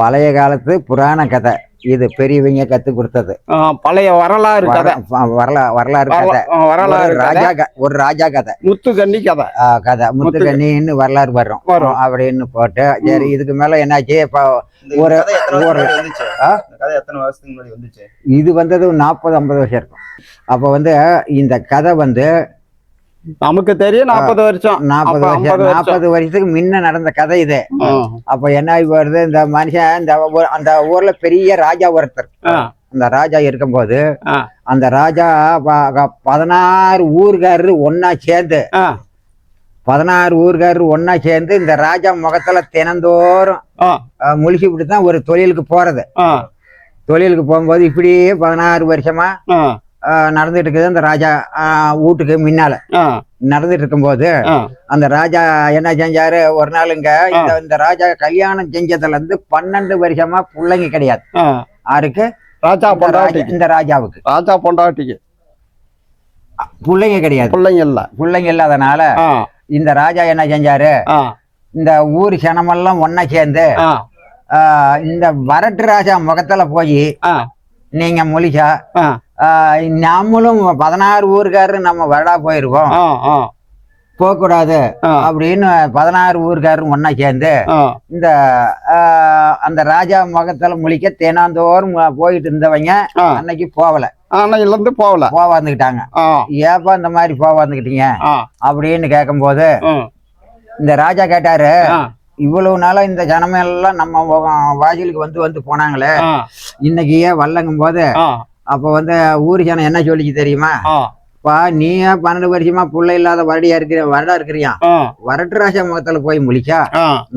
பழைய காலத்து புராண கதை. இது பெரியவங்க கத்து கொடுத்தது. பழைய வரலாறு கதை. வரலாறு கதை. ஒரு ராஜா கதை. முத்துக்கண்ணி கதை. கதை முத்துக்கண்ணின்னு வரலாறு வரும் அப்படின்னு போட்டு சரி. இதுக்கு மேல என்னாச்சு? இப்ப ஒரு இது வந்தது 40-50 வருஷம் இருக்கும். அப்ப வந்து இந்த கதை வந்து நமக்கு தெரியும் 40 வருஷம் 40 வருஷத்துக்கு முன்ன நடந்த கதை இது. அப்ப என்ன ஆகி வருது? இந்த மனுஷன் அந்த ஊர்ல பெரிய ராஜா ஒருத்தர். அந்த ராஜா இருக்கும்போது அந்த ராஜா 16 ஊர்காரரு ஒன்னா சேர்ந்து 16 ஊர்காரரு ஒன்னா சேர்ந்து இந்த ராஜா முகத்துல தினந்தோறும் முழிச்சு விட்டுதான் ஒரு தொழிலுக்கு போறது. தொழிலுக்கு போகும்போது இப்படியே 16 வருஷமா நடந்துட்டு இருக்குது. அந்த ராஜா வீட்டுக்கு முன்னால நடந்துட்டு இருக்கும்போது அந்த ராஜா என்ன செஞ்சாரு? ஒரு நாளுங்க இந்த ராஜா கல்யாணம் செஞ்சதுல இருந்து 12 வருஷமா பிள்ளைங்க கிடையாது. யாருக்கு? ராஜா பொண்டாட்டி. இந்த ராஜாவுக்கு ராஜா பொண்டாட்டிக்கு பிள்ளைங்க கிடையாது. பிள்ளைங்க இல்லாதனால இந்த ராஜா என்ன செஞ்சாரு? இந்த ஊர் சனமெல்லாம் ஒன்னா சேர்ந்து இந்த வரட்டு ராஜா முகத்துல போய் நீங்க முழிச்சா நம்மளும் 16 ஊருக்காரரு நம்ம வரடா போயிருக்கோம், போக கூடாது அப்படின்னு 16 ஊருக்காரரும் ஒன்னா சேர்ந்து இந்த அந்த ராஜா முகத்துல முழிக்க தினந்தோறும் போயிட்டு இருந்தவங்க அன்னைக்கு போவாந்துக்கிட்டாங்க. ஏப்பா இந்த மாதிரி போவாந்துக்கிட்டீங்க அப்படின்னு கேட்கும் போது இந்த ராஜா கேட்டாரு, இவ்வளவு நாளா இந்த ஜனமெல்லாம் நம்ம வாசலுக்கு வந்து போனாங்களே, இன்னைக்கு ஏன் வரலங்கும் போது அப்ப வந்து ஊரு ஜனம் என்ன சொல்லிச்சு தெரியுமா? நீ 12 வருஷமா புள்ள இல்லாத வருடா இருக்கிறியா, வரட்டு ராஜா முகத்துல போய் முழிச்சா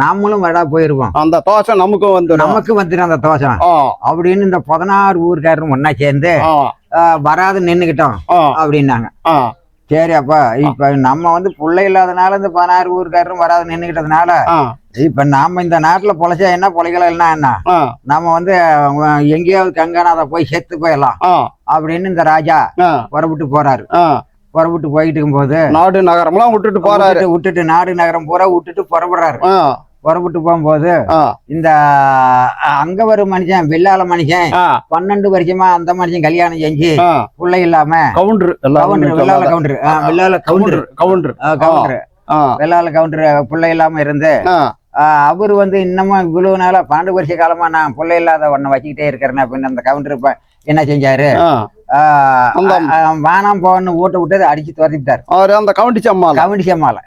நாமளும் வரடா போயிருவோம், அந்த தோஷம் நமக்கு வந்துடும் அந்த தோஷம் அப்படின்னு இந்த 16 ஊருக்காரரும் ஒன்னா சேர்ந்து வராது நின்னுக்கிட்டோம் அப்படின்னாங்க. சரி, அப்பா இப்ப நம்ம வந்து புள்ளை இல்லாதனால இந்த 16 ஊருக்காரரும் வராது நின்னுக்கிட்டதுனால இப்ப நாம இந்த நாட்டுல பொழைச்சா என்ன, பொழைக்கலாம் என்ன, நம்ம வந்து எங்கேயாவது கங்கானாத போய் செத்து போயிடலாம் அப்படின்னு இந்த ராஜா புறப்பட்டு போறாரு. புறப்பட்டு போயிட்டு இருக்கும்போது நாடு நகரம்லாம் விட்டுட்டு நாடு நகரம் பூரா விட்டுட்டு புறப்படுறாரு. புறப்பட்டு போகும்போது இந்த அங்க ஒரு மனுஷன், வெள்ளாள மனுஷன் 12 வருஷமா அந்த மனுஷன் கல்யாணம் செஞ்சு பிள்ளை இல்லாம வெள்ளாள கவுண்டர் பிள்ளை இல்லாம இருந்து அவரு வந்து இன்னமும் இவ்வளவு நாளா 12 வருஷ காலமா நான் பிள்ளை இல்லாத ஒன்ன வச்சுக்கிட்டே இருக்கிறேன் அப்படின்னு அந்த கவுண்டர் இப்ப என்ன செஞ்சாரு? வானம் போன்னு ஊட்ட விட்டு அடிச்சு துரத்திட்டாரு. அந்த கவுண்டி சம்மால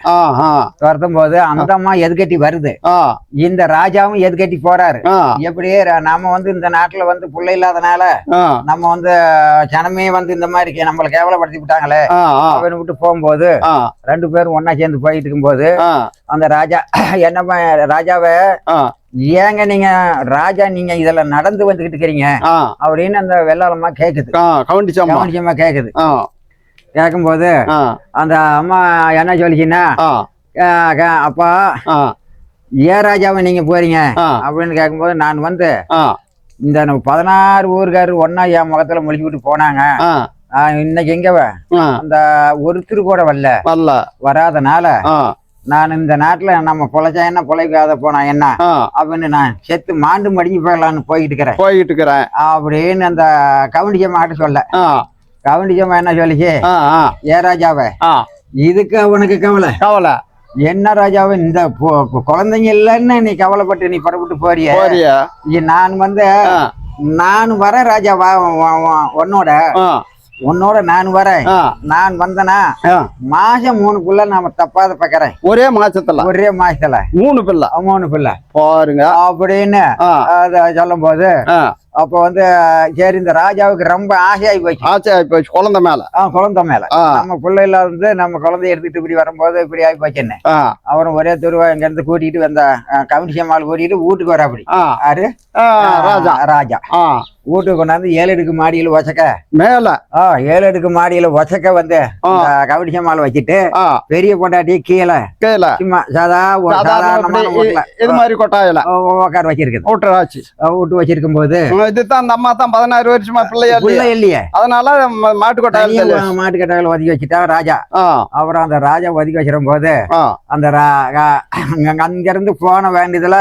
துரத்தும் போது அந்த அம்மா எதுக்கட்டி வருது, இந்த ராஜாவும் எதுக்கட்டி போறாரு. எப்படியே நாம வந்து இந்த நாட்டுல வந்து பிள்ளை இல்லாதனால நம்ம வந்து ஜனமே வந்து இந்த மாதிரி நம்மளை கேவலப்படுத்தி விட்டாங்களே அப்படின்னு விட்டு போகும்போது 2 பேரும் ஒன்னா சேர்ந்து போயிட்டு இருக்கும்போது அந்த ராஜா என்னமா ராஜாவை ஏங்க நீங்க ராஜா நீங்க இதுல நடந்து வந்துகிட்டு இருக்கிறீங்க அப்படின்னு அந்த வெள்ளாளம்மா கேக்குது, கவனிச்சம்மா கேக்குது. கேட்கும்போது அந்த அம்மா என்ன சொல்லிச்சுன்னா, அப்பா ஏன் ராஜாவை நீங்க போறீங்க அப்படின்னு கேட்கும்போது நான் வந்து இந்த 16 ஊருக்காரரு ஒன்னா என் முகத்துல முழிச்சு விட்டு போனாங்க, இன்னைக்கு எங்க அந்த ஒருத்தர் கூட வராதனால நான் இந்த நாட்டுல நம்ம பொழைச்சா என்ன பொழைக்காத போனா என்ன அப்படின்னு நான் செத்து மாண்டு மடிஞ்சு போயிடலான்னு போயிட்டு இருக்கிறேன் அப்படின்னு அந்த கவுண்டிச்சம்மா சொல்ல. கவுண்டிச்சம்மா என்ன சொல்லிச்சு, ஏ ராஜாவே இதுக்கு அவனுக்கு கவலை என்ன ராஜாவே, இந்த குழந்தைங்க இல்லைன்னு நீ கவலைப்பட்டு நீ புறப்பட்டு போறிய, நான் வந்து நான் வரேன் ராஜா, உன்னோட நான் வரேன். நான் வந்தனா மாசம் 3 பிள்ளை நாம தப்பாத பாக்குறேன். ஒரே மாசத்துல 3 பிள்ளை பாருங்க அப்படின்னு சொல்லும் போது அப்ப வந்து சரி இந்த ராஜாவுக்கு ரொம்ப ஆசையாகி போச்சு குழந்தை மேல நம்ம பிள்ளை இல்லாத நம்ம குழந்தைய எடுத்துட்டு இப்படி வரும்போது இப்படி ஆகி போச்சுன்னு அவரும் ஒரே துருவா இங்க இருந்து கூட்டிட்டு வந்த கவுண்டிச்சம்மாள் கூட்டிட்டு வீட்டுக்கு வர அப்படி யாரு ராஜா வீட்டுக்கு கொண்டாந்து 7 அடுக்கு மாடியில ஒசக்க மேல 7 அடுக்கு மாடியில ஒசக்க வந்து கவுண்டிச்சம்மாள் வச்சுட்டு பெரிய பொண்டாட்டி கீழே சும்மா சாதாரணமான உட்கார வச்சிருக்கு வீட்டு வச்சிருக்கும் போது இதுதான் அந்த அம்மா தான் 16 வருஷமா பிள்ளை இல்லையே, அதனால மாட்டு கொட்டாயில ஒதுக்கி வச்சுட்டா ராஜா. அப்புறம் அந்த ராஜா ஒதுக்கி வச்சிடும் போது அந்த அங்க இருந்து போன வேண்டியதுல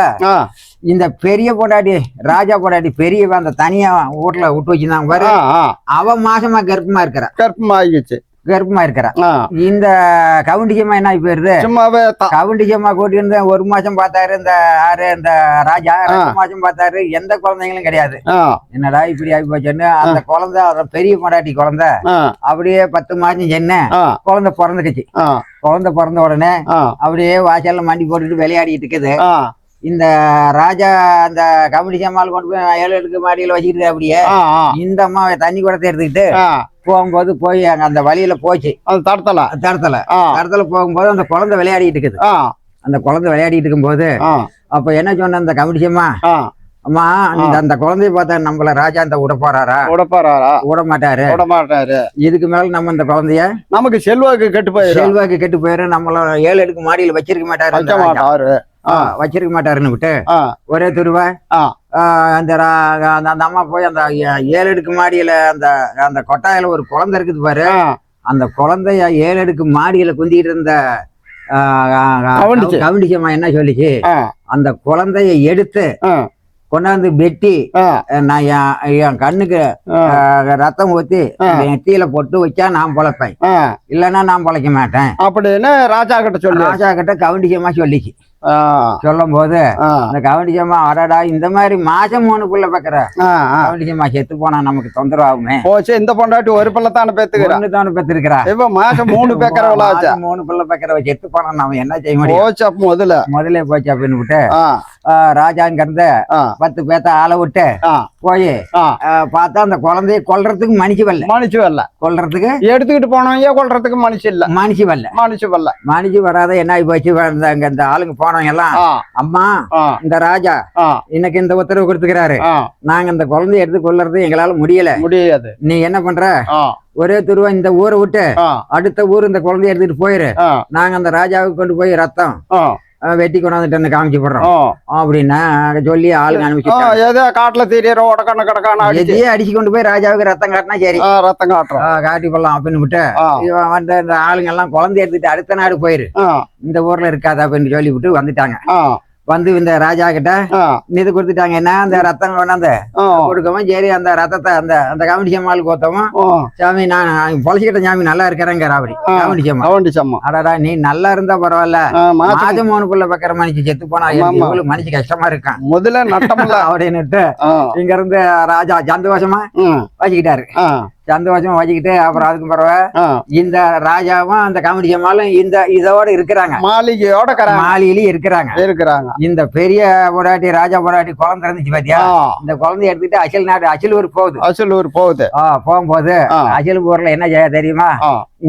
இந்த பெரிய பொண்டாட்டி ராஜா பொண்டாட்டி பெரிய அந்த தனியா வீட்டுல விட்டு வச்சிருந்தாங்க பாரு, அவ மாசமா கர்ப்பமா ஆகிடுச்சு. கர்ப்பமா இருக்கிறா. இந்த கவுண்டிஜமா என்ன போயிருது, கவுண்டிஜமா கூட்டிட்டு ஒரு மாசம் பார்த்தாரு இந்த இந்த ராஜா, 2 மாசம் பார்த்தாரு, எந்த குழந்தைங்களும் கிடையாது. என்னடா இப்படி ஆகி போச்சுன்னு அந்த குழந்தை பெரிய பொண்டாட்டி குழந்தை அப்படியே 10 மாசம் சென்ன குழந்தை பிறந்துக்குச்சு. குழந்தை பிறந்த உடனே அப்படியே வாசல்ல மண்டி போட்டுட்டு விளையாடிட்டு இருக்குது. இந்த ராஜா அந்த கமிட்டி சமாள் கொண்டு போய் 7 மாடியில வச்சுக்கிட்டு அப்படியே இந்த அம்மா தண்ணி குடத்தை எடுத்துக்கிட்டு போகும்போது போய் அங்க அந்த வழியில போச்சு. தடத்துல போகும்போது அந்த குழந்தை விளையாடிட்டு இருக்குது. அந்த குழந்தை விளையாடிட்டு இருக்கும்போது அப்ப என்ன சொன்ன அந்த கமிட்டி அம்மா, அம்மா அந்த குழந்தைய பார்த்தா நம்மள ராஜா இந்த விட விட மாட்டாரு. இதுக்கு மேல நம்ம இந்த குழந்தைய நமக்கு செல்வாக்கு கெட்டு போயிரு, நம்மள 7 அடுக்கு மாடியில வச்சிருக்க மாட்டாருன்னு விட்டு ஒரே துருவா அந்த அம்மா போய் அந்த 7 அடுக்கு மாடியில அந்த கொட்டாயில ஒரு குழந்தை இருக்குது பாரு, அந்த குழந்தைய 7 அடுக்கு மாடியில குந்திட்டு இருந்த கவுண்டிச்சம்மா என்ன சொல்லிச்சு, அந்த குழந்தைய எடுத்து கொண்டாந்து வெட்டி நான் என் கண்ணுக்கு ரத்தம் ஊத்தி நெத்தியில பொட்டு வச்சா நான் பொழைப்பேன், இல்லைன்னா நான் பொழைக்க மாட்டேன் அப்படின்னு ராஜா கிட்ட கவுண்டிச்சம்மா சொல்லிச்சு. சொல்லும் போது அந்த கவுண்டிச்சம்மா, அடடா இந்த மாதிரி மாசம் 3 புள்ள பெக்கிற கவுண்டிச்சம்மா செத்து போனா நமக்கு தொந்தரவு ஆகுமே, இந்த பொண்டாட்டி ஒரு பிள்ளைத்தானே பெத்திருக்கிறா, மாசம் 3 புள்ள பெக்கிறவ செத்து போனா நாம என்ன செய்ய முடியும், முதல்ல போச்சு அப்படின்னு விட்டு ராஜாங்க இருந்து 10 பேத்த ஆளை விட்டு போய் பார்த்தா அந்த குழந்தைய கொல்றதுக்கு மனுஷி வரல கொல்றதுக்கு எடுத்துக்கிட்டு போனவங்க கொல்றதுக்கு மனுஷி வரல மனுஷி வராத என்ன ஆகி போச்சு, இந்த ஆளுங்க போனவங்க எல்லாம், அம்மா இந்த ராஜா இன்னைக்கு இந்த உத்தரவு கொடுத்துக்கிறாரு, நாங்க இந்த குழந்தைய எடுத்து கொல்றது எங்களால முடியாது, நீ என்ன பண்ற, ஒரே துருவா இந்த ஊரை விட்டு அடுத்த ஊர் இந்த குழந்தைய எடுத்துட்டு போயிரு, நாங்க அந்த ராஜாவுக்கு கொண்டு போய் ரத்தம் வெட்டி கொண்டாந்துட்டு காமிச்சு போடுறோம் அப்படின்னா சொல்லி ஆளுங்க அனுப்பிச்சு காட்டுல தெரியற அடிச்சு கொண்டு போய் ராஜாவுக்கு ரத்தம் காட்டினா சரி, ரத்தம் காட்டி போடலாம் அப்படின்னு விட்டு வந்து இந்த ஆளுங்க எல்லாம் குழந்தை எடுத்துட்டு அடுத்த நாடு போயிரு, இந்த ஊர்ல இருக்காது அப்படின்னு சொல்லி விட்டு வந்துட்டாங்க. வந்து இந்த ராஜா கிட்ட நிதி கொடுத்துட்டாங்க, என்ன அந்த ரத்தம் கொண்டாந்து கொடுக்கவும் சரி, அந்த ரத்தத்தை அந்த கமிட்டி சம்மாள் கோத்தவும், சாமி நான் பொழைச்சிக்கிட்ட சாமி நல்லா இருக்கிறேங்கிற அப்படி கமிட்டி சம்மா, அடடா நீ நல்லா இருந்தா பரவாயில்ல, மாதம் 3 புள்ள பக்கிற மனுஷி செத்து போனா இவ்வளவு மனுஷி கஷ்டமா இருக்கான் முதல்ல நட்டம்ல அப்படின்னுட்டு இங்க இருந்து ராஜா சந்தோஷமா வச்சுக்கிட்டாரு. சந்தோஷமா வச்சுக்கிட்டு அப்புறம் அதுக்கு பிறகு இந்த ராஜாவும் அந்த கமிட்டி சம்மாலும் இதோட இருக்கிறாங்க, மாளிகையிலயும் இருக்கிறாங்க. இந்த பெரிய பொடாட்டி ராஜா பொடாட்டி குழந்தை இருந்துச்சு பாத்தியா, இந்த குழந்தைய எடுத்துட்டு அச்சலூர் போகுது. போகும்போது அச்சலூர்ல என்ன செய்ய தெரியுமா,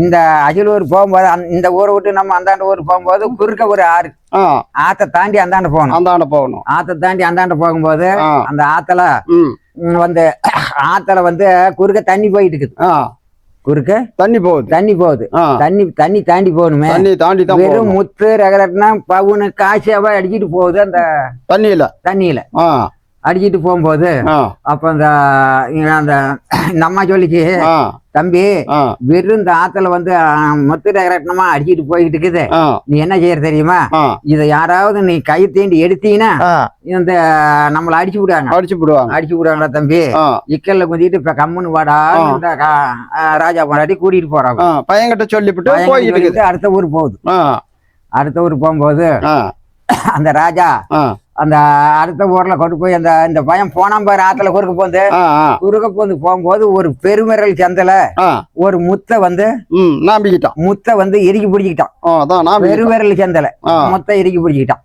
இந்த அச்சலூர் போகும்போது இந்த ஊரை விட்டு நம்ம அந்தாண்ட ஊர் போகும்போது குறுக்க ஒரு ஆறு, ஆத்த தாண்டி அந்தாண்ட போகணும். ஆத்த தாண்டி அந்தாண்ட போகும்போது அந்த ஆத்துல வந்து குறுக்க தண்ணி போயிட்டு இருக்குது, குறுக்க தண்ணி போகுது தண்ணி தாண்டி போகணுமே, வெறும் முத்து ரகரட்னா பவுனு காசாவா அடிச்சிட்டு போகுது அந்த தண்ணியில அடிச்சிட்டு போகும்போது அப்ப அந்த அம்மா சொல்லிச்சு, தம்பி வெறும் இந்த ஆத்துல வந்து முத்து ரகரட்னமா அடிச்சிட்டு போய்கிட்டு இருக்குது, நீ என்ன செய்யற தெரியுமா, இத யாராவது நீ கை தேண்டி எடுத்தீங்கன்னா இந்த நம்மள அடிச்சு விடுவாங்களா தம்பி, இக்கல்ல குந்திட்டு இப்ப கம்முன்னு வாடா ராஜா பொண்டாட்டி கூட்டிட்டு போறாங்க, பையன்கிட்ட சொல்லிவிட்டு அடுத்த ஊர் போகும்போது அந்த ராஜா அந்த அடுத்த ஊர்ல கொண்டு போய் இந்த பையன் போனாம் பாரு ஆத்துல குறுக்க போகும்போது ஒரு பெருமிரல் சந்தல ஒரு முத்தை வந்து இறுக்கி பிடிச்சிக்கிட்டான், பெருமிரல் சந்தல முத்தை இறுக்கி பிடிச்சிக்கிட்டான்,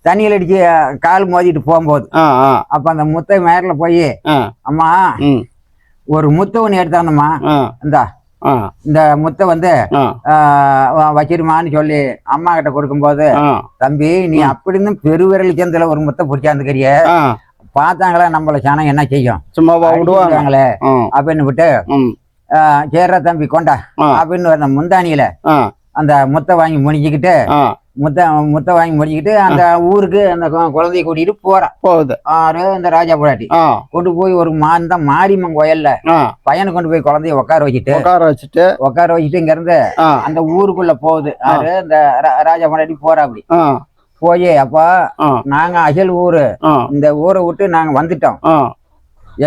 தண்ணியில அடிச்சு கால் மோதிட்டு போகும்போது அப்ப அந்த முத்தை மேல போய், அம்மா ஒரு முத்தை ஒண்ணு எடுத்தாங்கம்மா, இந்த முத்தை வந்து வச்சிருமான்னு சொல்லி அம்மா கிட்ட கொடுக்கும்போது, தம்பி நீ அப்படின்னு பெருவிரல் சேர்ந்துல ஒரு முத்தை பிடிச்சாந்துக்கிறிய, பார்த்தாங்களா நம்மள சனம் என்ன செய்யும், சும்மா விடுவாங்களே அப்படின்னு விட்டு, சேர்ற தம்பி கொண்டா அப்படின்னு அந்த முந்தானியில அந்த முத்தை வாங்கி முடிஞ்சுக்கிட்டு அந்த ஊருக்கு அந்த குழந்தைய கூட்டிட்டு போகுது இந்த ராஜா பொண்டாட்டி கொண்டு போய் ஒரு மாரியம்மன் கோயில்ல பையனை கொண்டு போய் குழந்தைய உட்கார வச்சுட்டு இங்க இருந்து அந்த ஊருக்குள்ள போகுது இந்த ராஜா பொண்டாட்டி போறா. அப்படி போய் அப்பா நாங்க அசல் ஊரு, இந்த ஊரை விட்டு நாங்க வந்துட்டோம்,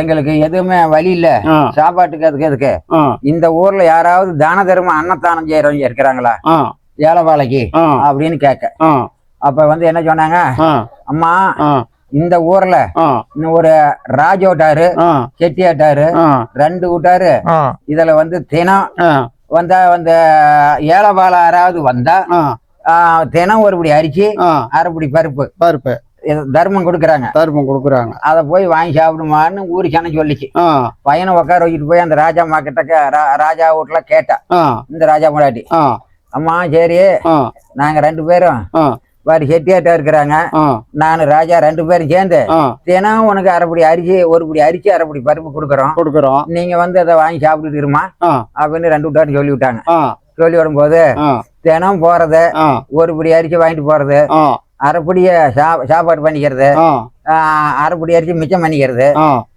எங்களுக்கு எதுவுமே வழி இல்ல, சாப்பாட்டுக்கு அதுக்கு இந்த ஊர்ல யாராவது தான தர்மம் அன்னதானம் செய்யறவங்க இருக்கிறாங்களா ஏழை வேலைக்கு அப்படின்னு கேட்க, அப்ப வந்து என்ன சொன்னாங்க, அம்மா இந்த ஊர்ல இன்னும் ஒரு ராஜ விட்டாரு, செட்டியாட்டாரு, 2 விட்டாரு, இதுல வந்து தினம் வந்தா வந்து ஏழை வேலை யாராவது வந்தா தினம் ஒருபடி அரிசி அரைப்படி பருப்பு தர்மம் கொடுக்குறாங்க, அதை போய் வாங்கி சாப்பிடுமான்னு ஊரு கணக்கு சொல்லிச்சு. பையனை உட்கார வச்சுட்டு போய் அந்த ராஜா அம்மா கிட்ட ராஜா வீட்டுல கேட்டா, இந்த ராஜா முன்னாடி, அம்மா சரி நாங்க 2 பேரும் வாடி செட்டியாட்டா இருக்கிறாங்க, நானு ராஜா 2 பேரும் சேர்ந்து தினம் உனக்கு அரைப்படி அரிசி ஒருபடி அரிசி அரைப்படி பருப்பு கொடுக்குறோம், நீங்க வந்து அதை வாங்கி சாப்பிட்டுட்டு இருமா அப்படின்னு 2 விட்டாருன்னு சொல்லி விட்டாங்க. சொல்லி வரும்போது தினம் போறது ஒருபடி அரிசி வாங்கிட்டு போறது, அரைப்படிய சாப்பாடு பண்ணிக்கிறது, அரைப்படி அரிசி மிச்சம் பண்ணிக்கிறது,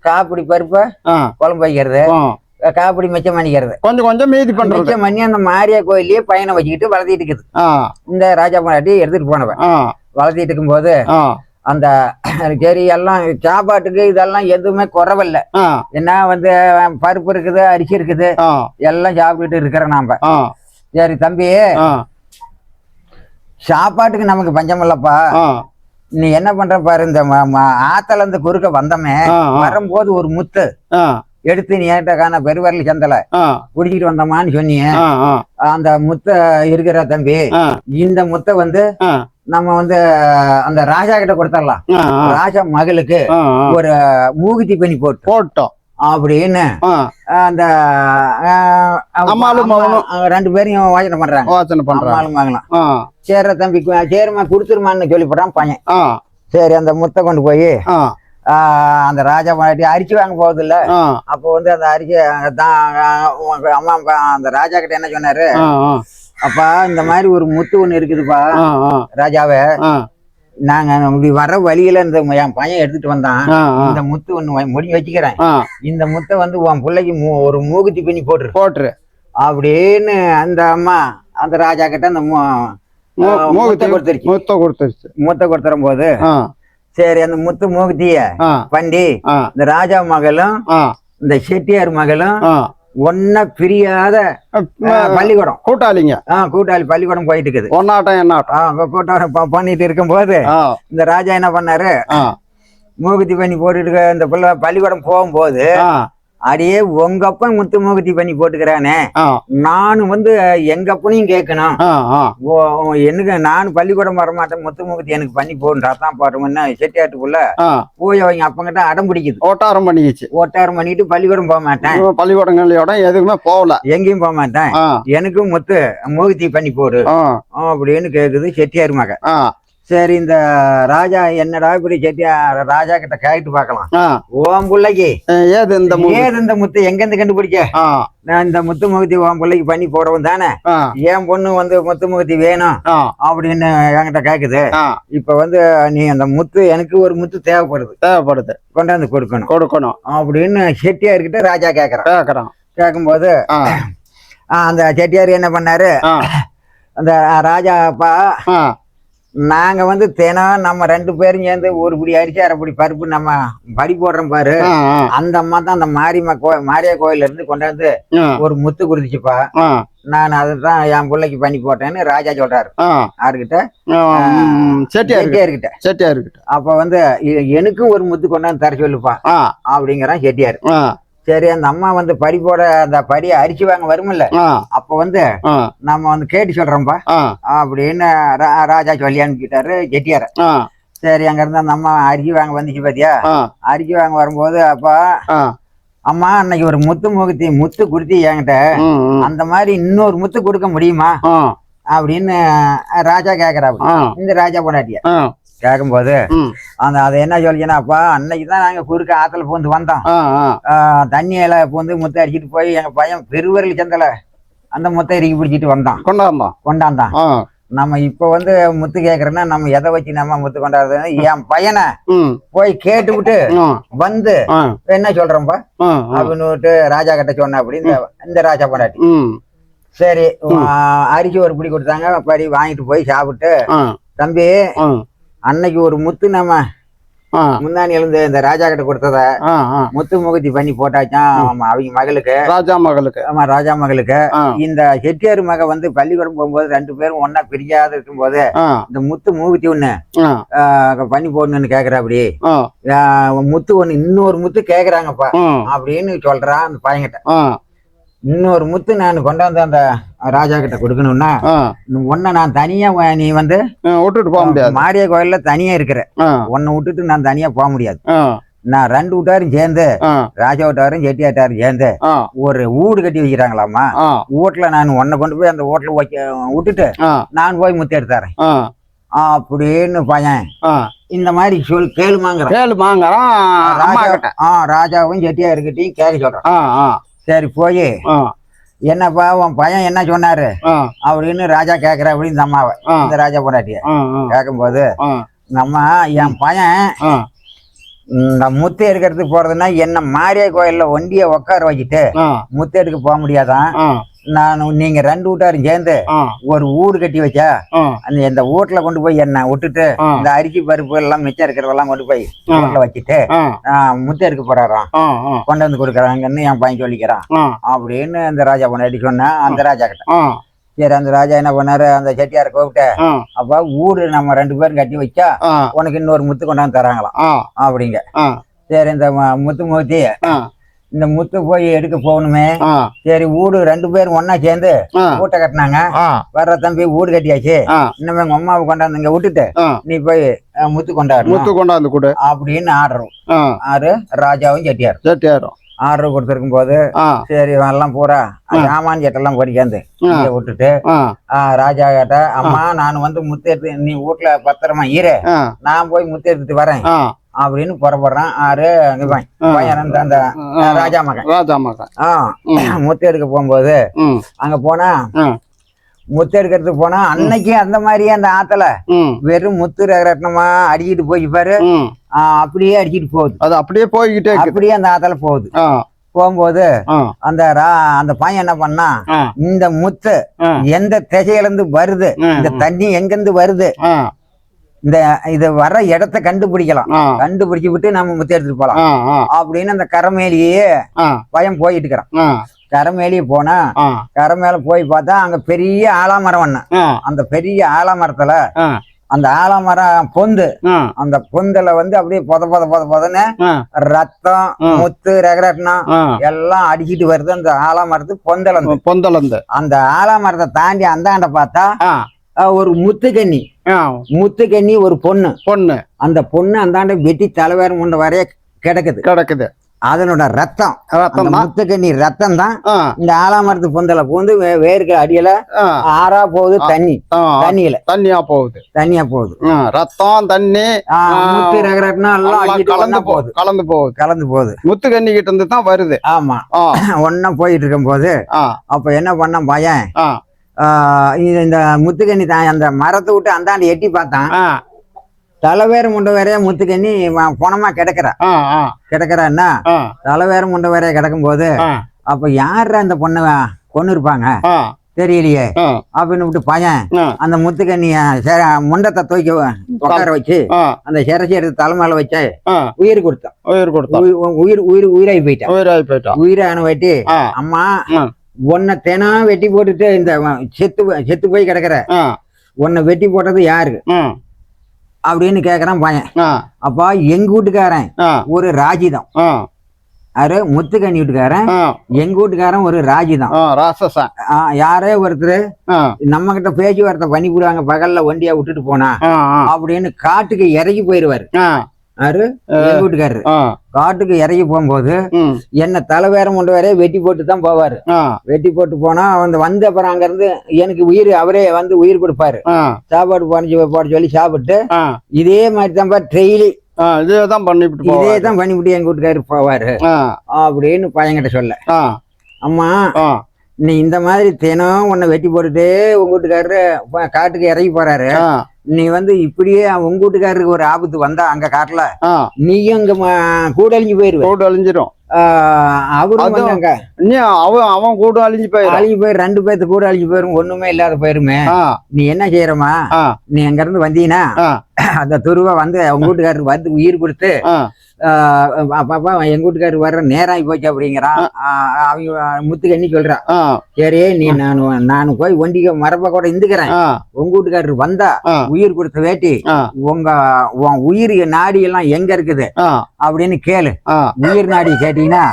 காப்படி பருப்பை குழம்பு வைக்கிறது, காப்படி மிச்சம் பண்ணிக்கிறது, கொஞ்சம் மீதி மிச்சம் பண்ணி அந்த மாரியா கோயிலே பையனை வச்சுக்கிட்டு வளர்த்திட்டு இருக்குது. இந்த ராஜா பொண்டாட்டி எடுத்துட்டு போனவன் வளர்த்திட்டு இருக்கும் போது அந்த சரி எல்லாம் சாப்பாட்டுக்கு இதெல்லாம் எதுவுமே குறவில்லை, என்ன வந்து பருப்பு இருக்குது அரிசி இருக்குது எல்லாம் சாப்பிட்டுட்டு இருக்கிறோம் நாம. சரி தம்பி, சாப்பாட்டுக்கு நமக்கு பஞ்சம் இல்லப்பா, நீ என்ன பண்ற பாரு, இந்த ஆத்தல இருந்து குறுக்க வந்தமே வரும்போது ஒரு முத்து எடுத்து நீ ஏட்டக்கான பெருவரல் சந்தல குடிச்சிட்டு வந்தமான்னு சொன்னிய, அந்த முத்த இருக்கிற தம்பி, இந்த முத்தை வந்து நம்ம வந்து அந்த ராஜா கிட்ட கொடுத்துடலாம், ராஜா மகளுக்கு ஒரு மூகுத்தி பண்ணி போட்டோம் அப்படின்னு அந்த 2 பேரையும் வாசனை பண்றாங்க. சரி தம்பி சரிம்மா குடுத்துருமான்னு சொல்லி போட்டான் பையன். சரி அந்த முத்தை கொண்டு போய் அந்த ராஜா பாட்டி அரிசி வாங்க போகுது இல்ல, அப்போ வந்து அந்த அரிசி அம்மா அந்த ராஜா கிட்ட என்ன சொன்னாரு, அப்பா இந்த மாதிரி ஒரு முத்து ஒண்ணு இருக்குதுப்பா ராஜாவே, நாங்க இப்படி வர வழியில இந்த என் பையன் எடுத்துட்டு வந்தான், இந்த முத்து ஒண்ணு முடிஞ்சு வச்சுக்கிறேன், இந்த முத்தை வந்து உன் பிள்ளைக்கு ஒரு மூகுத்தி பண்ணி போட்டுரு அப்படின்னு அந்த அம்மா அந்த ராஜா கிட்ட அந்த முத்தை கொடுத்துரும் போது, சரி அந்த முத்து மூகுத்திய பண்டி இந்த ராஜா மகளும் இந்த செட்டியார் மகளும் ஒன்ன பிரியாத பள்ளிக்கூடம் கூட்டாளி பள்ளிக்கூடம் போயிட்டு இருக்குது, கூட்டம் பண்ணிட்டு இருக்கும் போது இந்த ராஜா என்ன பண்ணாரு, மூகுத்தி பண்ணி போட்டுட்டு இந்த பிள்ளை பள்ளிக்கூடம் போகும்போது, அடியே உங்க அப்பன் முத்து மூகுத்தி பண்ணி போட்டுக்கிறானே, நானும் வந்து எங்க அப்பனையும் கேட்கணும், எனக்கு நானும் பள்ளிக்கூடம் வர மாட்டேன், முத்து மூகுத்தி எனக்கு பண்ணி போடுறாதான் பாருங்கன்னா செட்டியாட்டுக்குள்ள போய் அவங்க அப்பங்கிட்ட அடம் பிடிக்குது, ஓட்டாரம் பண்ணிட்டு பள்ளிக்கூடம் போக மாட்டேன், பள்ளிக்கூடங்களோட எதுக்குமே போகல, எங்கேயும் போக மாட்டேன், எனக்கும் முத்து மூகுத்தி பண்ணி போடு அப்படின்னு கேக்குது செட்டியார் மக. சரி இந்த ராஜா என்னடா இப்படி செட்டியார் ராஜா கிட்ட கேட்டு பாக்கலாம், ஓம் பிள்ளைக்கு ஏது இந்த முத்து எங்க இருந்து கண்டுபிடிச்ச, நான் இந்த முத்து முகத்தி உன் பிள்ளைக்கு பண்ணி போறவன் தானே, என் பொண்ணு வந்து முத்து முகத்தி வேணும் அப்படின்னு என்கிட்ட கேக்குது, இப்ப வந்து நீ அந்த முத்து எனக்கு ஒரு முத்து தேவைப்படுது கொண்டாந்து கொடுக்கணும் அப்படின்னு செட்டியார்கிட்ட ராஜா கேக்குறான். கேட்கும்போது அந்த செட்டியார் என்ன பண்ணாரு, அந்த ராஜா அப்பா நாங்க வந்து தினம் நம்ம 2 பேரும் சேர்ந்து ஒரு பிடி அரிசி அரைப்படி பருப்பு நம்ம படி போடுறோம் பாரு, அந்த அம்மா தான் அந்த மாரியா கோயில இருந்து கொண்டாந்து ஒரு முத்து குடுத்துச்சுப்பா, நான் அதுதான் என் பிள்ளைக்கு பண்ணி போட்டேன்னு ராஜா சொல்றாரு. யாருக்கிட்ட, செட்டியார்கிட்ட. அப்ப வந்து எனக்கும் ஒரு முத்து கொண்டாந்து தர சொல்லுப்பா அப்படிங்கிறான் செட்டியார். சரி அந்த அம்மா வந்து படி போட அந்த படி அரிசி வாங்க வருமில்ல, அப்ப வந்து நம்ம வந்து கேட்டு சொல்றோம்பா அப்படின்னு ராஜா சொல்லி அனுப்பிட்டாரு செட்டியார. சரி அங்க இருந்து அந்த அம்மா அரிசி வாங்க வந்துச்சு பாத்தியா, அரிசி வாங்க வரும்போது அப்பா அம்மா அன்னைக்கு ஒரு முத்து குடுத்தி என்கிட்ட, அந்த மாதிரி இன்னொரு முத்து கொடுக்க முடியுமா அப்படின்னு ராஜா கேக்குறாரு. இந்த ராஜா பொண்டாட்டிய கேட்கும்போது அதை என்ன சொல்லிச்சுன்னாப்பா, அன்னைக்குதான் நாங்க குறுக்க ஆத்துல பூந்து வந்தோம், தண்ணியில பூந்து முத்தை அடிச்சுட்டு போய் எங்க பையன் பெருவரல் சந்தல அந்த முத்தை இறுக்கி பிடிச்சிட்டு கொண்டாந்தான். நம்ம இப்ப வந்து முத்து கேக்குறோன்னா நம்ம எதை வச்சு நம்ம முத்து கொண்டாடுறது, என் பையனை போய் கேட்டுவிட்டு வந்து என்ன சொல்றோம்பா அப்படின்னு ராஜா கிட்ட சொன்ன அப்படி இந்த ராஜா பொண்டாட்டி. சரி அரிசி ஒரு பிடி கொடுத்தாங்க, படி வாங்கிட்டு போய் சாப்பிட்டு தம்பி அன்னைக்கு ஒரு முத்து நம்ம முந்தானி எழுந்து இந்த ராஜா கிட்ட கொடுத்தத முத்து முகத்தி பண்ணி போட்டாச்சான் அவங்க மகளுக்கு, ராஜா மகளுக்கு. ஆமா, ராஜா மகளுக்கு. இந்த செட்டியார் மக வந்து பள்ளிக்கூடம் போகும்போது 2 பேரும் ஒன்னா பிரியாத இருக்கும் போது இந்த முத்து மூகுத்தி ஒண்ணு பண்ணி போடணும்னு கேக்குற. அப்படி முத்து ஒண்ணு இன்னொரு முத்து கேக்குறாங்கப்பா அப்படின்னு சொல்றான் அந்த பையன்கிட்ட. இன்னொரு முத்து நான் கொண்டாந்து அந்த ராஜா கிட்ட கொடுக்கணும்னா உன்னை நான் தனியா நீ வந்து விட்டுட்டு போக முடியாது. மாரிய கோயில்ல தனியா இருக்கிற உன்னை விட்டுட்டு நான் தனியா போக முடியாது. நான் 2 வீட்டாரும் சேர்ந்து, ராஜா வீட்டாரும் செட்டியாட்டாரும் சேர்ந்து ஒரு வீடு கட்டி வைக்கிறாங்களாமா. வீட்டுல நான் உன்னை கொண்டு போய் அந்த வீட்டுல விட்டுட்டு நான் போய் முத்து எடுத்தாரேன் அப்படின்னு பையன் இந்த மாதிரி கேளுமாங்கிறான். ராஜாவும் செட்டியாருக்கிட்டையும் கேட்க சொல்றான். சரி போய் என்னப்பா உன் பையன் என்ன சொன்னாரு அப்படின்னு ராஜா கேக்குற அப்படின்னு இந்த அம்மாவை, இந்த ராஜா பொண்டாட்டிய கேட்கும்போது இந்த அம்மா, என் பையன் இந்த முத்து எடுக்கிறதுக்கு போறதுன்னா என்ன மாரியா கோயில்ல ஒண்டிய உட்கார வச்சுட்டு முத்து எடுக்க போக முடியாதான். நான் நீங்க 2 வீட்டாரும் சேர்ந்து ஒரு வீடு கட்டி வச்சா இந்த வீட்டுல கொண்டு போய் என்ன விட்டுட்டு இந்த அரிசி பருப்பு எல்லாம் மிச்சம் இருக்கிறதெல்லாம் கொண்டு போய் வீட்டுல வச்சுட்டு முத்து எடுக்க போறாராம், கொண்டு வந்து கொடுக்குறாங்கன்னு என் பையன் சொல்லிக்கிறான் அப்படின்னு அந்த ராஜா பொண்ணாடி சொன்ன. அந்த ராஜா கிட்ட சரி அந்த ராஜா என்ன பண்ணாரு, அந்த செட்டியார கூப்பிட்டு, அப்ப வீடு நம்ம 2 பேரும் கட்டி வச்சா உனக்கு இன்னொரு முத்து கொண்டாந்து தராங்களாம் அப்படிங்க. சரி இந்த முத்து மூத்தி இந்த முத்து போய் எடுக்க போகணுமே. சரி வீடு 2 பேரும் ஒன்னா சேர்ந்து வீட்டை கட்டினாங்க. வர்ற தம்பி வீடு கட்டியாச்சு, இன்னும் எங்க அம்மாவை கொண்டாந்து இங்க விட்டுட்டு நீ போய் முத்து கொண்டாந்து கொடு அப்படின்னு ஆர்டர் ராஜாவும் செட்டியாரும் ஆர்டர் கொடுத்துருக்கும் போது சரி எல்லாம் பூரா சாமான் செட்டெல்லாம் படிக்காந்து விட்டுட்டு ராஜா கேட்ட, அம்மா நான் வந்து முத்து எடுத்து நீ வீட்டுல பத்திரமா இரு, நான் போய் முத்து எடுத்துட்டு வரேன் அப்படின்னு புறப்படுறான். அந்த ராஜா மகன் முத்து எடுக்க போகும்போது அங்க போனா முத்து எடுக்கிறதுக்கு போனா அன்னைக்கு அந்த மாதிரியே அந்த ஆத்துல வெறும் முத்து ரத்னமா அடிக்கிட்டு போய் பாரு, அப்படியே அடிக்கிட்டு போகுது. அது அப்படியே அந்த ஆத்துல போகுது. போகும்போது அந்த பையன் என்ன பண்ணா, இந்த முத்து எந்த திசையிலிருந்து வருது, இந்த தண்ணி எங்கிருந்து வருது, இது வர்ற இடத்த கண்டுபிடிக்கலாம், கண்டுபிடிச்சு விட்டு நம்ம முத்து எடுத்துட்டு போலாம் அப்படின்னு அந்த கரமேலியே பையன் போயிட்டு இருக்கிறான். கரமேலியே போனா கரமேல போய் பார்த்தா அங்க பெரிய ஆலாமரம் ஒண்ணு. அந்த பெரிய ஆலாமரத்துல அந்த ஆலமரம் பொந்து, அந்த பொந்துல வந்து அப்படியே பொதன்னு ரத்தம் முத்து ரகரட்னம் எல்லாம் அடிச்சிட்டு வருது. அந்த ஆலமரத்து பொந்தலந்து அந்த ஆலமரத்தை தாண்டி அந்தாண்ட பார்த்தா ஒரு முத்துக்கண்ணி ஒரு பொண்ணு. அந்த பொண்ணு அந்தாண்ட வெட்டி தலைவேறு முண்ட வரைய கிடக்குது. அதனோட ரத்தம் முத்துக்கண்ணி ரத்தம் தான் இந்த ஆலாமரத்து பொந்தல பூந்து வேருக்கு அடியில ஆறா போகுது. தண்ணியா போகுது ரத்தம் தண்ணி முத்து ரகரட்னம் எல்லாம் கலந்து போகுது. முத்துக்கண்ணி கிட்ட இருந்து தான் வருது. ஆமா, ஒன்னா போயிட்டு இருக்கும் போது அப்ப என்ன பண்ண பையன், இந்த முத்துக்கண்ணி அந்த மரத்தை விட்டு அந்தாண்ட எட்டி பார்த்தான். தலைவேறு முண்டை வேறைய முத்துக்கண்ணி பணமா கிடக்குறான்னா தலைவேறு முண்டை வேறைய கிடக்கும் போது அப்ப யார அந்த பொண்ணை கொண்டு இருப்பாங்க தெரியலையே அப்படின்னு விட்டு பையன் அந்த முத்துக்கண்ணிய முண்டத்தை தூக்கி உட்கார வச்சு அந்த சிறச்சி எடுத்து தலைமையில வச்சு உயிர் கொடுத்தான். உயிராகி போயிட்டான். உயிரான வெட்டி, அம்மா உன்னை தினம் வெட்டி போட்டுட்டு இந்த செத்து போய் கிடக்குற உன்னை வெட்டி போட்டது யாரு அப்படின்னு கேக்குறான் பையன். அப்பா எங்க வீட்டுக்காரன் ஒரு ராஜிதான், முத்துக்கண்ணி வீட்டுக்காரன் எங்க வீட்டுக்காரன் ஒரு ராஜிதான், யாரே ஒருத்தர் நம்ம கிட்ட பேச்சுவார்த்தை பண்ணி போடுவாங்க, பகல்ல ஒண்டியா விட்டுட்டு போனா அப்படின்னு காட்டுக்கு இறங்கி போயிருவாரு. எங்க வீட்டுக்காரரு காட்டுக்கு இறங்கி போகும்போது என்ன தலைவேற முண்டை வேற வெட்டி போட்டு தான் போவாரு. வெட்டி போட்டு போனா வந்து அப்புறம் அங்க இருந்து எனக்கு அவரே வந்து உயிர் கொடுப்பாரு. சாப்பாடு போட சொல்லி சாப்பிட்டு இதே மாதிரி தான் டெய்லி இதேதான் பண்ணிவிட்டு எங்க வீட்டுக்காரு போவாரு அப்படின்னு பையன்கிட்ட சொல்ல. அம்மா நீ இந்த மாதிரி தினம் உன்னை வெட்டி போட்டுட்டு உங்க வீட்டுக்காரரு காட்டுக்கு இறங்கி போறாரு, நீ வந்து இப்படியே உங்க வீட்டுக்காரருக்கு ஒரு ஆபத்து வந்தா அங்க காட்டுல நீயும் அங்க கூட அழிஞ்சு போயிருவேன். அவரும் அது- வந்தாங்க. இன்னும் அவன் கூட அழிஞ்சு போயிடும். அழிஞ்சு போய் 2 பேத்து கூட அழிஞ்சு போயிரும், ஒண்ணுமே இல்லாத போயிருமே. நீ என்ன செய்யறமா, நீ அங்க இருந்து வந்தீங்கன்னா அந்த துருவா வந்து உங்க வீட்டுக்காரருக்கு வந்து உயிர் கொடுத்து பாப்பா எங்க வீட்டுக்காரரு வர்ற நேரம் ஆகி போச்சு அப்படிங்கிறான். அவங்க முத்துக்கண்ணி சொல்றான், சரி நீ நான் போய் ஒண்டிக்க மரப்ப கூட இருந்துக்கிறேன், உங்க வீட்டுக்காரரு வந்தா உயிர் கொடுத்த வேட்டி உன் உயிர் நாடி எல்லாம் எங்க இருக்குது அப்படின்னு கேளு. உயிர் நாடி கேட்டீங்கன்னா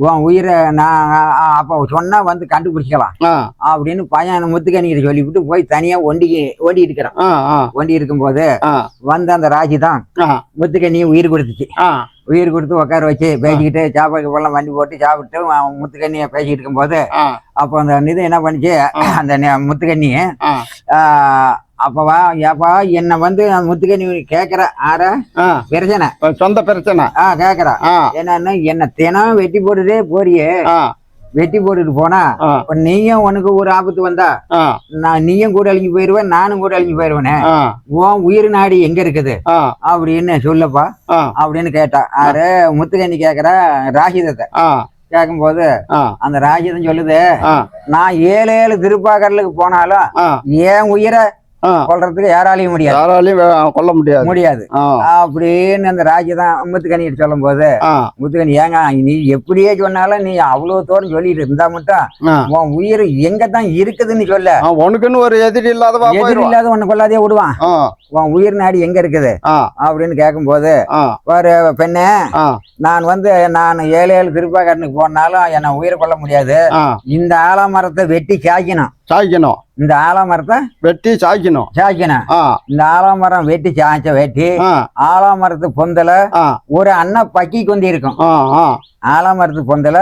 உன் உயிரை நான் அப்ப சொன்னா வந்து கண்டுபிடிச்சிக்கலாம் அப்படின்னு பையன் முத்துக்கண்ணிக்கிட்ட சொல்லிவிட்டு போய் தனியா ஓடி இருக்கிறான். ஒண்டி இருக்கும் போது வந்து அந்த ராஜி தான் முத்துக்கண்ணியை உயிர் கொடுத்துச்சு. உயிர் கொடுத்து உட்கார வச்சு பேசிக்கிட்டு சாப்பாடு எல்லாம் வண்டி போட்டு சாப்பிட்டு முத்துக்கண்ணியை பேசிக்கிட்டு இருக்கும் போது அப்போ அந்த இது என்ன பண்ணிச்சு, அந்த முத்துக்கண்ணி அப்பவா ஏப்பா என்ன வந்து முத்துக்கண்ணி கேக்குற ஆற பிரச்சனை, சொந்த பிரச்சனை கேக்குறா என்னன்னு, என்ன தினம் வெட்டி போட்டுட்டே போறியே, வெட்டி போட்டுட்டு போனா நீயும் உனக்கு ஒரு ஆபத்து வந்தா நீயும் கூட அழிஞ்சு போயிருவேன், நானும் கூட அழிஞ்சு போயிருவேனே, உன் உயிர் நாடி எங்க இருக்குது அப்படின்னு சொல்லப்பா அப்படின்னு கேட்டா. ஆறு முத்துக்கண்ணி கேக்குற ராஜிதத்தை கேட்கும் போது அந்த ராஜிதம் சொல்லுது, நான் 7 திருப்பாக்கடலுக்கு போனாலும் என் உயிரை கொல்றதுக்கு யாராலையும் கொல்ல முடியாது அப்படின்னு அந்த ராஜ்யதான் முத்துக்கண்ணிட்டு சொல்லும் போது முத்துக்கண்ணி, ஏங்க நீ எப்படியே சொன்னாலும் நீ அவ்வளவு தூரம் சொல்லிட்டு இருந்தா மட்டும் உன் உயிர் எங்கதான் இருக்குதுன்னு சொல்ல, உனக்குன்னு ஒரு எதிரி இல்லாத ஒண்ணு கொள்ளாதே விடுவான், உன் உயிர் நாடி எங்க இருக்குது அப்படின்னு கேட்கும் போது, ஒரு பெண்ணே நான் வந்து நான் 7 திருப்பாக்கடனுக்கு போனாலும் என்ன உயிரை கொல்ல முடியாது, இந்த ஆலமரத்தை வெட்டி சாய்க்கணும், இந்த ஆலமரத்தை வெட்டி சாய்க்கணும், இந்த ஆலமரம் வெட்டி சாய்ச்ச வெட்டி ஆலமரத்து பொந்தல ஒரு அன்ன பக்கி கொண்டு இருக்கும், ஆலமரத்து பொந்தல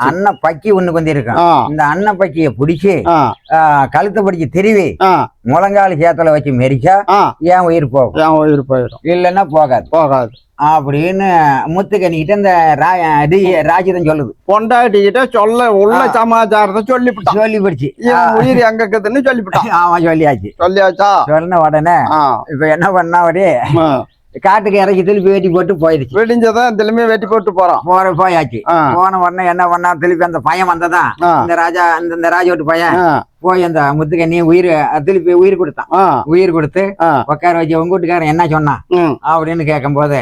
அன்ன பக்கி ஒண்ணு கொண்டு இருக்கும், இந்த அன்ன பக்கிய பிடிச்சி கழுத்தை பிடிச்சி திருவி முழங்கால் சேத்துல வச்சு மெரிச்சா என் உயிர் போயிடும், இல்லைன்னா போகாது அப்படின்னு முத்துக்கண்ணிக்கிட்ட இந்த ராஜிதம் சொல்லுது. பொண்டாட்டிக்கிட்ட சொல்ல உள்ள சமாச்சாரத்தை சொல்லிவிடுச்சு, உயிர் எங்க இருக்குதுன்னு சொல்லிவிட்டான். ஆமா சொல்லியாச்சா. சொன்ன உடனே இப்ப என்ன பண்ணா, ஒரே காட்டுக்கு இறக்கி திருப்பி வெட்டி போட்டு போயிடுச்சு. வெடிஞ்சதான் திரும்பி வெட்டி போட்டு போயாச்சு. போன உடனே என்ன பண்ணா, திருப்பி அந்த பையன் வந்ததான் இந்த ராஜாவோட பையன் போய் அந்த முத்துக்கண்ணியை திருப்பி உயிர் கொடுத்தான். உயிர் கொடுத்து உட்கார வச்சு உங்க வீட்டுக்காரன் என்ன சொன்னான் அப்படின்னு கேட்கும் போது,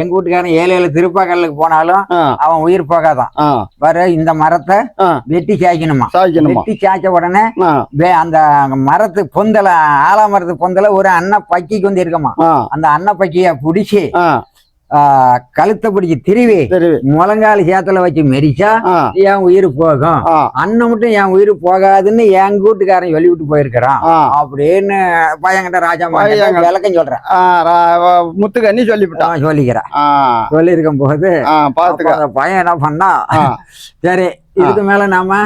எங்க வீட்டுக்காரன் 7 திருப்பாக்கடலுக்கு போனாலும் அவன் உயிர் போகாதான், வர இந்த மரத்தை வெட்டி சாய்க்கணுமா, வெட்டி சாய்ச்ச உடனே அந்த மரத்து பொந்தல ஆலமரத்து பொந்தல ஒரு அன்ன பக்கி கொண்டு இருக்குமா, அந்த அன்ன பக்கிய புடிச்சு கழுத்தை பிடிச்சி திருவி முழங்கால சேத்துல வச்சு மெரிச்சா என் உயிர் போகும், அண்ணன் மட்டும் என் உயிர் போகாதுன்னு என் வீட்டுக்காரன் சொல்லிவிட்டு போயிருக்கிறான் அப்படின்னு பையன்கிட்ட ராஜா விளக்கம் சொல்றேன். முத்துக்கண்ணி சொல்லிக்கிறான். சொல்லியிருக்கும் போது பையன் என்ன பண்ணா, சரி இதுக்கு மேல நாம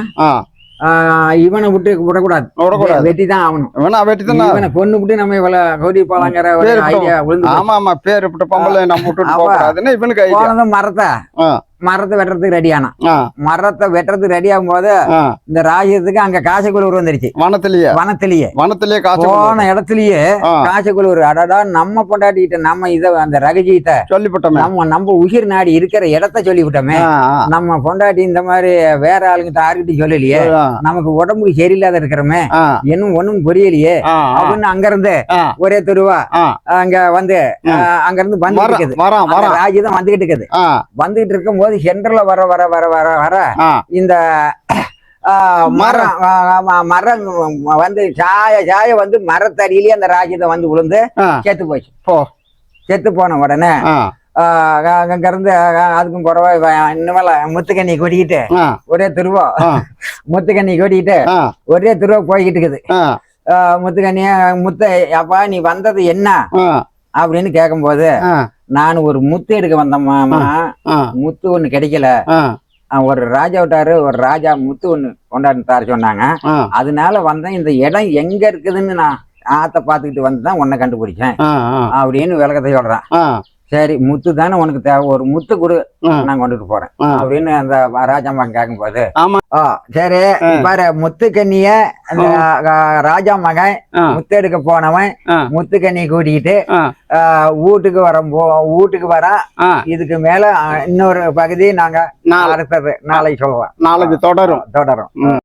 இவனை விடக்கூடாது, வெட்டிதான் ஆகணும், இவனை கொண்டு விட்டு நம்ம இவ்வளவு கௌரி பாலாங்கிற ஐடியா விழுந்து பேர் பொம்பளை நம்ம விட்டு மரத்தை வெட்டுறதுக்கு ரெடி ஆனா, மரத்தை வெட்டுறதுக்கு ரெடி ஆகும் போது இந்த ராஜ்யத்துக்கு அங்க காசக்குழுவர் வந்துருச்சு. வனத்திலேயே போன இடத்துலயே காசக்குழுவர், அடடா நம்ம பொண்டாட்டிக்கிட்ட நம்ம இத அந்த ரகசியத்தை சொல்லிவிட்டோமே, நம்ம உயிர் நாடி இருக்கிற இடத்த சொல்லிவிட்டோமே, நம்ம பொண்டாட்டி இந்த மாதிரி வேற ஆளுங்கிட்ட யாருக்கிட்ட சொல்லலையே, நமக்கு உடம்புக்கு சரியில்லாத இருக்கிறோமே, இன்னும் ஒண்ணும் புரியலையே அப்படின்னு அங்க இருந்து ஒரே தெருவா அங்க வந்து அங்க இருந்து வந்து ராஜ்யம் வந்துகிட்டு இருக்குது. வந்துகிட்டு இருக்கும் போது சென்டர்ல வர இந்த மரம் வந்து சாய வந்து மரத்தடியிலேயே அந்த ராஜ்யத்தை வந்து விழுந்து செத்து போன உடனே அங்க இருந்து அதுக்கும் குறவா இன்னும் முத்துக்கண்ணி கொட்டிக்கிட்டு ஒரே தெருவா ஒரே தெருவா போய்கிட்டு இருக்குது. முத்துக்கண்ணிய அப்பா நீ வந்தது என்ன அப்படின்னு கேட்கும் போது, நான் ஒரு முத்து எடுக்க வந்தேம்மா, முத்து ஒண்ணு கிடைக்கல, ஒரு ராஜா விட்டாரு, ஒரு ராஜா முத்து ஒண்ணு கொண்டாந்து தர சொன்னாங்க, அதனால வந்தேன், இந்த இடம் எங்க இருக்குதுன்னு நான் ஆத்த பாத்துக்கிட்டு வந்துதான் உன்னை கண்டுபிடிச்சேன் அப்படின்னு விளக்கத்தை சொல்றான். சரி முத்து தானே உனக்கு தேவை, ஒரு முத்து கொடு, ஆ. நான் கொண்டுட்டு போறேன் ஆ. அப்படின்னு அந்த ராஜாம்மா கேட்கும் போது, ஆமா. சரி பாரு முத்துக்கண்ணிய அந்த ராஜா மகன் ஆ. முத்தெடுக்க போனவன் ஆ. முத்துக்கண்ணி கூட்டிக்கிட்டு ஆ. வீட்டுக்கு வர. ஆ. இதுக்கு மேல இன்னொரு பகுதி நாங்க அடுத்தது நாளைக்கு சொல்லலாம். நாளைக்கு தொடரும்.